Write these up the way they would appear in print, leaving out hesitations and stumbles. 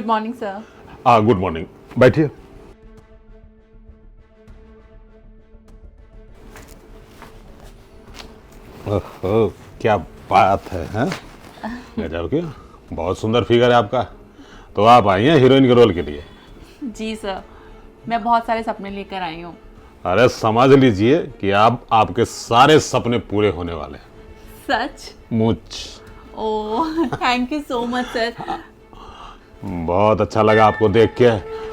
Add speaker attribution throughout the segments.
Speaker 1: Good morning sir.
Speaker 2: Good morning, बैठिए। ओहो, क्या बात है, हैं? गजब की, बहुत सुंदर फिगर है आपका। तो आप आई हैं हीरोइन के रोल के लिए?
Speaker 1: जी सर, मैं बहुत सारे सपने लेकर आई हूँ।
Speaker 2: अरे समझ लीजिए कि आपके सारे सपने पूरे होने वाले हैं।
Speaker 1: सच?
Speaker 2: मुझ
Speaker 1: oh, thank you so much sir.
Speaker 2: बहुत अच्छा लगा आपको देख के।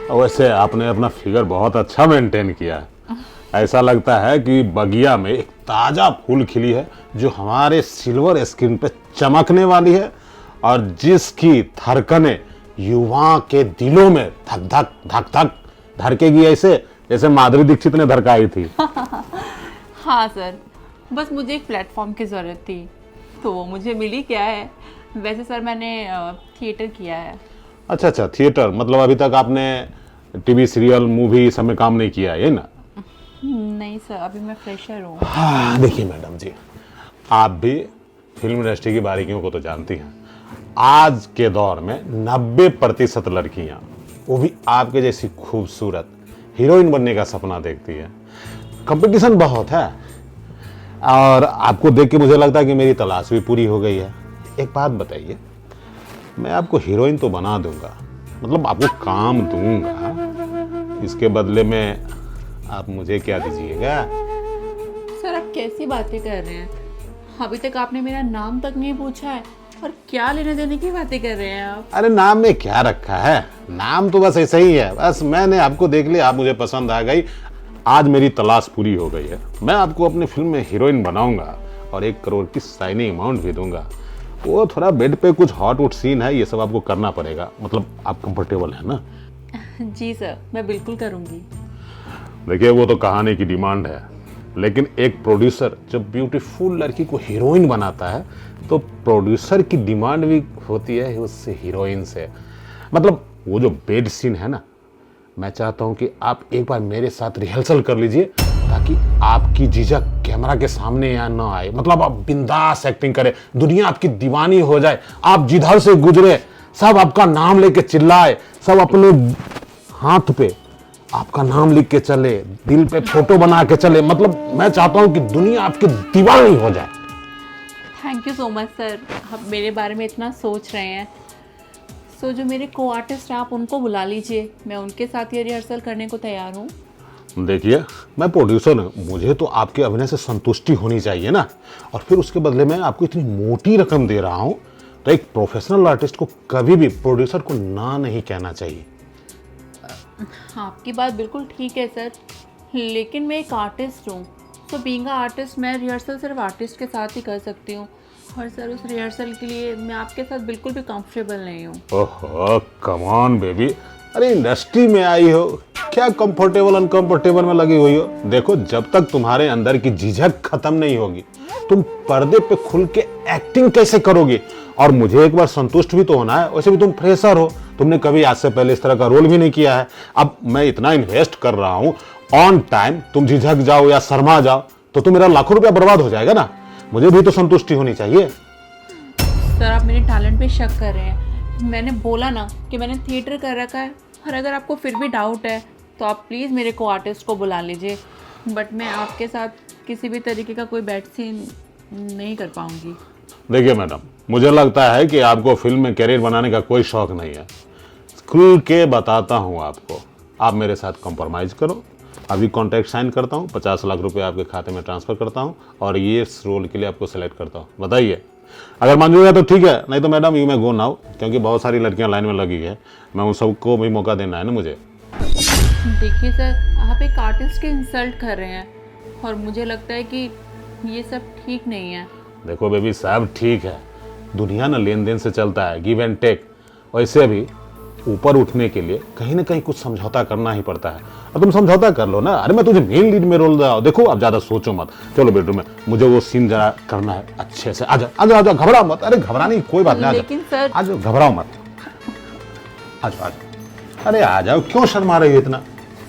Speaker 2: और वैसे आपने अपना फिगर बहुत अच्छा मेंटेन किया है। ऐसा लगता है कि बगिया में एक ताजा फूल खिली है जो हमारे सिल्वर स्क्रीन पे चमकने वाली है और जिसकी धड़कनें युवा के दिलों में धक धक धक धक धड़केगी, ऐसे जैसे माधुरी दीक्षित ने धड़काई थी।
Speaker 1: हाँ सर, बस मुझे एक प्लेटफॉर्म की ज़रूरत थी तो वो मुझे मिली क्या है। वैसे सर मैंने थिएटर किया है।
Speaker 2: अच्छा, थिएटर मतलब अभी तक आपने टीवी सीरियल मूवी सब में काम नहीं किया है ना?
Speaker 1: नहीं सर, अभी मैं फ्रेशर हूँ।
Speaker 2: हाँ, देखिए मैडम जी, आप भी फिल्म इंडस्ट्री की बारीकियों को तो जानती हैं। आज के दौर में 90% लड़कियां, वो भी आपके जैसी खूबसूरत हीरोइन बनने का सपना देखती है। कंपटीशन बहुत है और आपको देख के मुझे लगता है कि मेरी तलाश भी पूरी हो गई है। एक बात बताइए, मैं आपको हीरोइन तो बना दूंगा, मतलब आपको काम दूंगा, इसके बदले में आप मुझे क्या दीजिएगा?
Speaker 1: सर आप कैसी बातें कर रहे हैं? अभी तक आपने मेरा नाम तक नहीं पूछा है और क्या लेने देने की बातें कर रहे हैं आप?
Speaker 2: अरे नाम में क्या रखा है, नाम तो बस ऐसा ही है। बस मैंने आपको देख लिया, आप मुझे पसंद आ गई, आज मेरी तलाश पूरी हो गई है। मैं आपको अपनी फिल्म में हीरोइन बनाऊंगा और 1 करोड़ की साइनिंग अमाउंट भी दूंगा। वो थोड़ा बेड पे कुछ हॉट वॉट सीन है, ये सब आपको करना पड़ेगा। मतलब आप कंफर्टेबल है ना?
Speaker 1: जी सर, मैं बिल्कुल करूँगी।
Speaker 2: देखिए, वो तो कहानी की डिमांड है, लेकिन एक प्रोड्यूसर जब ब्यूटीफुल लड़की को हीरोइन बनाता है तो प्रोड्यूसर की डिमांड भी होती है उससे हीरोइन से। मतलब वो जो बेड सीन है ना, मैं चाहता हूं कि आप एक बार मेरे साथ रिहर्सल कर लीजिए ताकि आपकी झिझक कैमरा के सामने या ना आए। मतलब आप बिंदास एक्टिंग करें, दुनिया आपकी दीवानी हो जाए, आप जिधर से गुजरे सब आपका नाम लेके चिल्लाए, सब अपने हाथ पे आपका नाम लिख के चले, दिल पे फोटो बना के चले। मतलब मैं चाहता हूं कि दुनिया आपकी दीवानी हो जाए।
Speaker 1: Thank you so much sir, आप मेरे बारे में इतना सोच रहे हैं। सो जो मेरे को आर्टिस्ट हैं आप उनको बुला लीजिए, मैं उनके साथ ये रिहर्सल करने को तैयार हूँ।
Speaker 2: देखिए, मैं प्रोड्यूसर हूं, मुझे तो आपके अभिनय से संतुष्टि होनी चाहिए ना। और फिर उसके बदले में आपको इतनी मोटी रकम दे रहा हूं, तो एक प्रोफेशनल आर्टिस्ट को कभी भी प्रोड्यूसर को ना नहीं कहना चाहिए।
Speaker 1: आपकी बात बिल्कुल ठीक है सर, लेकिन मैं एक आर्टिस्ट हूँ, तो बीइंग आर्टिस्ट मैं रिहर्सल सिर्फ आर्टिस्ट के साथ ही कर सकती हूँ। और सर उस रिहर्सल के लिए मैं आपके साथ बिल्कुल भी कंफर्टेबल नहीं हूँ।
Speaker 2: ओहो, कम ऑन बेबी, अरे इंडस्ट्री में आई हो, क्या कंफर्टेबल अनकंफर्टेबल में लगी हुई हो? देखो, जब तक तुम्हारे अंदर की झिझक खत्म नहीं होगी, तुम पर्दे पे खुल के एक्टिंग कैसे करोगे? और मुझे एक बार संतुष्ट भी तो होना है। वैसे भी तुम फ्रेशर हो, तुमने कभी आज से पहले इस तरह का रोल भी नहीं किया है। अब मैं इतना इन्वेस्ट कर रहा हूं, ऑन टाइम तुम झिझक जाओ या शर्मा जाओ तो मेरा लाखों रुपया बर्बाद हो जाएगा ना। मुझे भी तो संतुष्टि होनी चाहिए।
Speaker 1: सर आप मेरे टैलेंट पे शक कर रहे हैं। मैंने बोला ना कि मैंने थिएटर कर रखा है, और अगर आपको फिर भी डाउट है तो आप प्लीज़ मेरे को आर्टिस्ट को बुला लीजिए, बट मैं आपके साथ किसी भी तरीके का कोई बैड सीन नहीं कर पाऊंगी।
Speaker 2: देखिए मैडम, मुझे लगता है कि आपको फिल्म में कैरियर बनाने का कोई शौक नहीं है। खुल के बताता हूँ आपको, आप मेरे साथ कॉम्प्रोमाइज़ करो। अभी कॉन्ट्रैक्ट साइन करता हूँ, 50 लाख रुपए आपके खाते में ट्रांसफ़र करता हूँ और ये इस रोल के लिए आपको सेलेक्ट करता हूँ। बताइए, अगर मंजूर है तो ठीक है, नहीं तो मैडम यू मैं गो नाउ, क्योंकि बहुत सारी लड़कियाँ लाइन में लगी है। मैं उन सबको भी मौका देना है ना मुझे।
Speaker 1: देखिए सर, आप एक आर्टिस्ट की इंसल्ट कर रहे हैं और मुझे लगता है कि ये सब ठीक नहीं है।
Speaker 2: देखो बेबी, सब ठीक है, दुनिया ना लेन देन से चलता है, गिव एंड टेक। वैसे भी ऊपर उठने के लिए कहीं ना कहीं कुछ समझौता करना ही पड़ता है, और तुम समझौता कर लो ना। अरे मैं तुझे मेन लीड में रोल रहा हूँ। देखो, अब ज्यादा सोचो मत, चलो बेडरूम में, मुझे वो सीन जरा करना है अच्छे से। आजा आजा आजा, घबराओ मत। अरे घबराने की कोई बात नहीं,
Speaker 1: लेकिन सर
Speaker 2: आज घबराओ मत, आज आज। अरे आ जाओ, क्यों शर्मा रही हो इतना?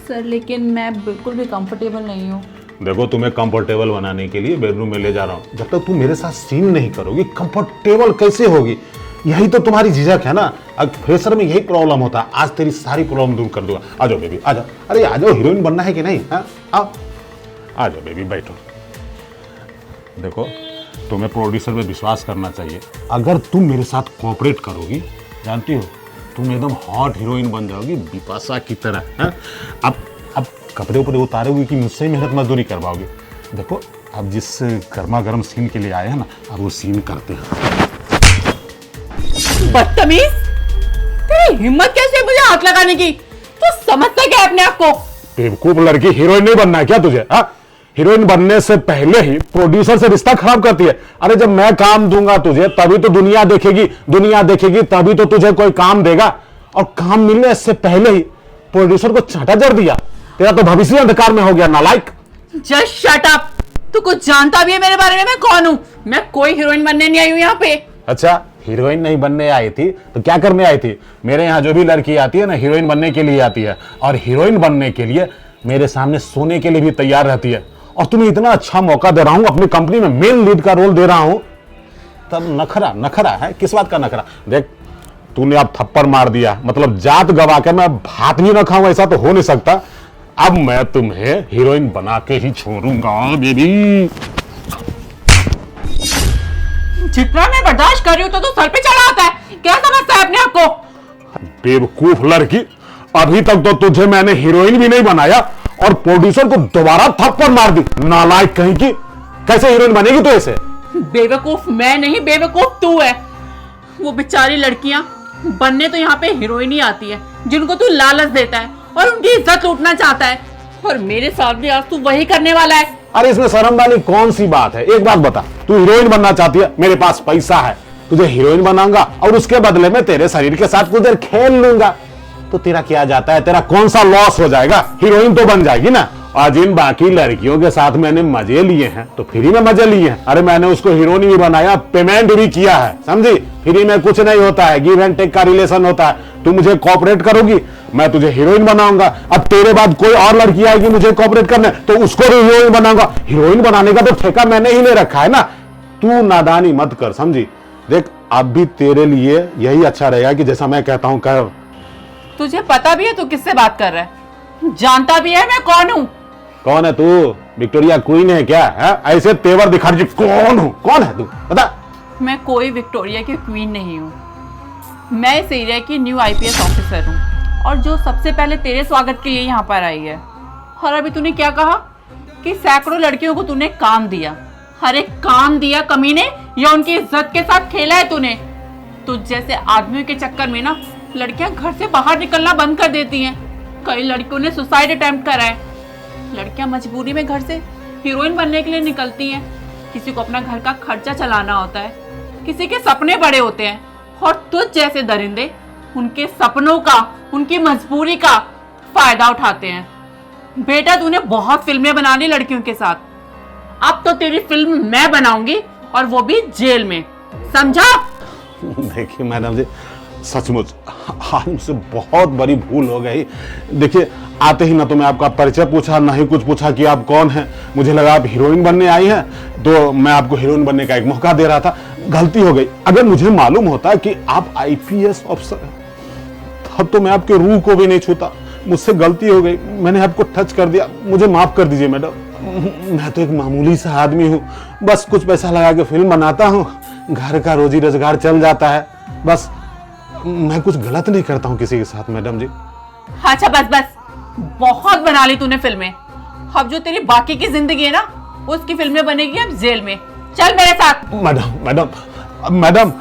Speaker 1: सर लेकिन मैं बिल्कुल भी कंफर्टेबल नहीं हूँ।
Speaker 2: देखो, तुम्हें कंफर्टेबल बनाने के लिए बेडरूम में ले जा रहा हूँ। जब तक तुम मेरे साथ सीन नहीं करोगी, कंफर्टेबल कैसे होगी? यही तो तुम्हारी झिझक है ना। अब फ्रेशर में यही प्रॉब्लम होता है। आज तेरी सारी प्रॉब्लम दूर कर दूंगा। आ जाओ बेबी, आ जाओ। अरे आ जाओ, हीरोइन बनना है कि नहीं? हाँ आओ, आ जाओ बेबी, बैठो। देखो, तुम्हें प्रोड्यूसर में विश्वास करना चाहिए। अगर तुम मेरे साथ कोऑपरेट करोगी, जानती हो, तुम एकदम हॉट हीरोइन बन जाओगी, बिपाशा की तरह। हाँ? अब कपड़े उपड़े उतारोगी कि मुझसे मेहनत मजदूरी करवाओगी? देखो, अब जिस गर्मा गर्म सीन के लिए आए हैं ना, अब वो सीन करते हैं।
Speaker 1: बदतमीज, तेरी हिम्मत कैसे है मुझे हाथ लगाने की? तू समझता क्या है अपने आप को?
Speaker 2: बेवकूफ लड़की, हीरोइन नहीं बनना है क्या तुझे? हाँ, हीरोइन बनने से पहले ही प्रोड्यूसर से रिश्ता खराब करती है। अरे जब मैं काम दूंगा तुझे, तभी तो दुनिया देखेगी, दुनिया देखेगी तभी तो तुझे कोई काम देगा। और काम मिलने से पहले ही प्रोड्यूसर को छांटा जड़ दिया। तेरा तो भविष्य अंधकार में हो गया, नालायक।
Speaker 1: Just shut up. तू कुछ जानता भी है मेरे बारे में? मैं कौन हूँ? मैं कोई हीरोइन बनने नहीं आई हूँ यहाँ पे।
Speaker 2: अच्छा, हीरोइन नहीं बनने आई थी तो क्या करने आई थी? मेरे यहाँ जो भी लड़की आती है ना, हीरोइन बनने के लिए आती है। और हीरोइन बनने के लिए मेरे सामने सोने के लिए भी तैयार रहती है। और तुम्हें इतना अच्छा मौका दे रहा हूं, अपनी कंपनी में मेन लीड का रोल दे रहा हूं, तब नखरा है? किस बात का नखरा? देख, तूने अब थप्पड़ मार दिया, मतलब जात गवा के मैं भात भी न खाऊं, ऐसा तो हो नहीं सकता। अब मैं तुम्हें हीरोइन बना के ही छोड़ूंगा बेबी।
Speaker 1: जितना मैं बर्दाश्त कर रही हूँ तो सर पे चढ़ा आता है। क्या समझता है अपने आप को?
Speaker 2: बेवकूफ लड़की, अभी तक तो तुझे मैंने हीरोइन भी नहीं बनाया और प्रोड्यूसर को दोबारा थप्पड़ मार दी, नालायक कहीं की। कैसे हीरोइन बनेगी तू ऐसे?
Speaker 1: बेवकूफ मैं नहीं, बेवकूफ तू है। वो बेचारी लड़कियां बनने तो यहाँ पे हीरोइन ही आती है, जिनको तू लालच देता है और उनकी इज्जत लूटना चाहता है। और मेरे साथ भी आज तू वही करने वाला है।
Speaker 2: अरे इसमें शर्म वाली कौन सी बात है? एक बात बता, तू हीरोइन बनना चाहती है, मेरे पास पैसा है, तुझे हीरोइन बनाऊंगा और उसके बदले में तेरे शरीर के साथ कुछ देर खेल लूंगा। तो तेरा क्या जाता है? तेरा कौन सा लॉस हो जाएगा? हीरोइन तो बन जाएगी ना। और जिन बाकी लड़कियों के साथ मैंने मजे लिए हैं तो फ्री में मजे लिए हैं। अरे मैंने उसको हीरोइन भी बनाया, पेमेंट भी किया है, समझी? फ्री में कुछ नहीं होता है, गिव एंड टेक का रिलेशन होता है। तू मुझे कोऑपरेट करोगी, मैं तुझे हीरोइन बनाऊंगा। अब तेरे बाद कोई और लड़की आएगी मुझे कोऑपरेट करने, तो उसको भी हीरोइन बनाऊंगा। हीरोइन बनाने का तो ठेका मैंने ही ले रखा है ना। तू नादानी मत कर, समझी? देख, अब भी तेरे लिए यही अच्छा रहेगा कि जैसा मैं कहता हूं कर।
Speaker 1: तुझे पता भी है तू किससे बात कर रहा है? जानता भी है मैं कौन हूँ?
Speaker 2: कौन है तू? विक्टोरिया क्वीन है क्या? है ऐसे तेवर दिखा रही, कौन हूँ? कौन है तू? बता।
Speaker 1: मैं कोई विक्टोरिया की क्वीन नहीं हूँ। मैं इस एरिया की न्यू आईपीएस ऑफिसर हूँ और जो सबसे पहले तेरे स्वागत के लिए यहाँ पर आई है। और अभी तूने क्या कहा कि सैकड़ों लड़कियों को तूने काम दिया? अरे काम दिया कमीने, या उनकी इज्जत के साथ खेला है तूने? तुझ जैसे आदमियों के चक्कर में ना लड़कियां घर से बाहर निकलना बंद कर देती हैं। कई लड़कियों ने सुसाइड अटेम्प्ट करा है। लड़कियां मजबूरी में घर से हीरोइन बनने के लिए निकलती हैं। किसी को अपना घर का खर्चा चलाना होता है, किसी के सपने बड़े होते हैं, और तुझ जैसे दरिंदे उनके सपनों का, उनकी मजबूरी का फायदा उठाते हैं। बेटा, तूने बहुत फिल्में बना ली लड़कियों के साथ, अब तो तेरी फिल्म मैं बनाऊंगी, और वो भी जेल में, समझा?
Speaker 2: देखिए मैडम जी, सचमुच आज मुझसे बहुत बड़ी भूल हो गई। देखिए, आते ही ना तो मैं आपका परिचय पूछा, ना ही कुछ पूछा कि आप कौन हैं। मुझे लगा आप हीरोइन बनने आई हैं, तो मैं आपको हीरोइन बनने का एक मौका दे रहा था। गलती हो गई। अगर मुझे मालूम होता कि आप आईपीएस ऑफिसर हैं, तब तो मैं आपके रूह को भी नहीं छूता। मुझसे गलती हो गई, मैंने आपको टच कर दिया, मुझे माफ कर दीजिए मैडम। मैं तो एक मामूली सा आदमी हूँ, बस कुछ पैसा लगा के फिल्म बनाता हूँ, घर का रोजी रोजगार चल जाता है, बस। मैं कुछ गलत नहीं करता हूँ किसी के साथ मैडम जी।
Speaker 1: अच्छा बस बस, बहुत बना ली तूने फिल्में। अब जो तेरी बाकी की जिंदगी है ना, उसकी फिल्में बनेगी अब जेल में। चल मेरे साथ।
Speaker 2: Madam madam madam